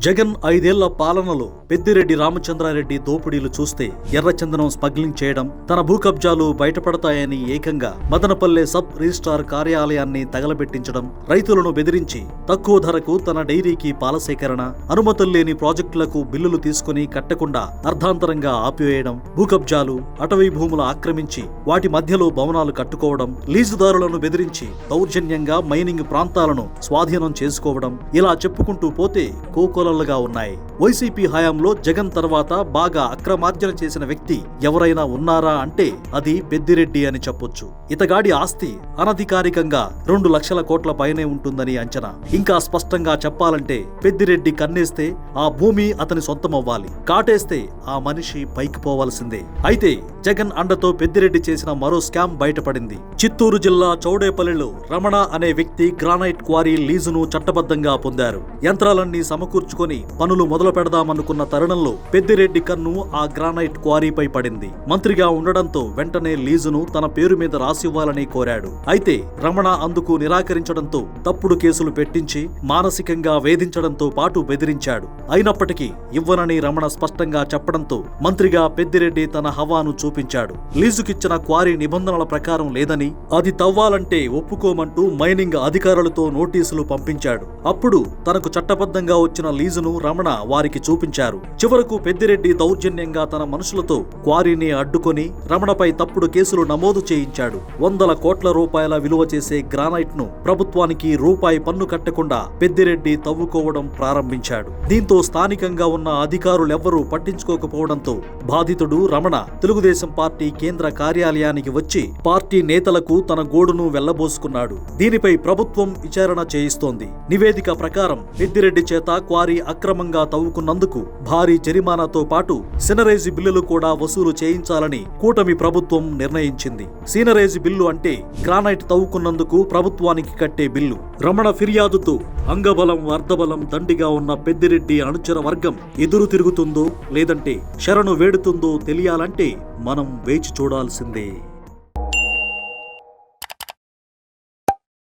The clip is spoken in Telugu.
జగన్ 5 ఏళ్ల పాలనలో పెద్దిరెడ్డి రామచంద్రారెడ్డి దోపిడీలు చూస్తే ఎర్రచందనం స్మగ్లింగ్ చేయడం, తన భూకబ్జాలు బయటపడతాయని ఏకంగా మదనపల్లె సబ్ రిజిస్ట్రార్ కార్యాలయాన్ని తగలబెట్టించడం, రైతులను బెదిరించి తక్కువ ధరకు తన డైరీకి పాల సేకరణ, అనుమతులు లేని ప్రాజెక్టులకు బిల్లులు తీసుకుని కట్టకుండా అర్ధాంతరంగా ఆపివేయడం, భూకబ్జాలు, అటవీ భూములు ఆక్రమించి వాటి మధ్యలో భవనాలు కట్టుకోవడం, లీజుదారులను బెదిరించి దౌర్జన్యంగా మైనింగ్ ప్రాంతాలను స్వాధీనం చేసుకోవడం, ఇలా చెప్పుకుంటూ పోతే కోకొలలుగా ఉన్నాయి. వైసీపీ హయాంలో జగన్ తర్వాత బాగా అక్రమార్జన చేసిన వ్యక్తి ఎవరైనా ఉన్నారా అంటే అది పెద్దిరెడ్డి అని చెప్పొచ్చు. ఇతగాడి ఆస్తి అనధికారికంగా 2 లక్షల కోట్ల పైనే ఉంటుందని అంచనా. ఇంకా స్పష్టంగా చెప్పాలంటే పెద్దిరెడ్డి కన్నేస్తే ఆ భూమి అతని సొంతమవ్వాలి, కాటేస్తే ఆ మనిషి పైకి పోవాల్సిందే. అయితే జగన్ అండతో పెద్దిరెడ్డి చేసిన మరో స్కామ్ బయటపడింది. చిత్తూరు జిల్లా చౌడేపల్లిలో రమణ అనే వ్యక్తి గ్రానైట్ క్వారీ లీజును చట్టబద్ధంగా పొందారు. యంత్రాలన్నీ సమకూర్చుకొని పనులు మొదలు పెడదామనుకున్న తరుణంలో పెద్దిరెడ్డి కన్ను ఆ గ్రానైట్ క్వారీపై పడింది. మంత్రిగా ఉండడంతో వెంటనే లీజును తన పేరు మీద రాసివ్వాలని కోరాడు. అయితే రమణ అందుకు నిరాకరించడంతో తప్పుడు కేసులు పెట్టించి మానసికంగా వేధించడంతో పాటు బెదిరించాడు. అయినప్పటికీ ఇవ్వనని రమణ స్పష్టంగా చెప్పడంతో మంత్రిగా పెద్దిరెడ్డి తన హవాను చూపించాడు. లీజుకిచ్చిన క్వారీ నిబంధనల ప్రకారం లేదని, అది తవ్వాలంటే ఒప్పుకోమంటూ మైనింగ్ అధికారులతో నోటీసులు పంపించాడు. అప్పుడు తనకు చట్టబద్ధంగా వచ్చిన లీజును రమణ వారికి చూపించారు. చివరకు పెద్దిరెడ్డి దౌర్జన్యంగా తన మనుషులతో క్వారీని అడ్డుకొని రమణపై తప్పుడు కేసులు నమోదు చేయించాడు. 100 కోట్ల రూపాయల విలువ చేసే గ్రానైట్ ను ప్రభుత్వానికి రూపాయి పన్ను కట్టకుండా పెద్దిరెడ్డి తవ్వుకోవడం ప్రారంభించాడు. దీంతో స్థానికంగా ఉన్న అధికారులెవ్వరూ పట్టించుకోకపోవడంతో బాధితుడు రమణ తెలుగుదేశం పార్టీ కేంద్ర కార్యాలయానికి వచ్చి పార్టీ నేతలకు తన గోడును వెళ్లబోసుకున్నాడు. దీనిపై ప్రభుత్వం విచారణ చేయిస్తోంది. నివేదిక ప్రకారం పెద్దిరెడ్డి చేత క్వారీ అక్రమంగా తవ్వుకున్నందుకు భారీ జరిమానాతో పాటు సినరేజీ బిల్లులు కూడా వసూలు చేయించాలని కూటమి ప్రభుత్వం నిర్ణయించింది. సినరేజీ బిల్లు అంటే గ్రానైట్ తవ్వుకున్నందుకు ప్రభుత్వానికి కట్టే బిల్లు. రమణ ఫిర్యాదుతో అంగబలం అర్ధబలం దండిగా ఉన్న పెద్దిరెడ్డి అనుచర వర్గం ఎదురు తిరుగుతుందో లేదంటే శరణు వేడుతుందో తెలియాలంటే మనం వేచి చూడాల్సిందే.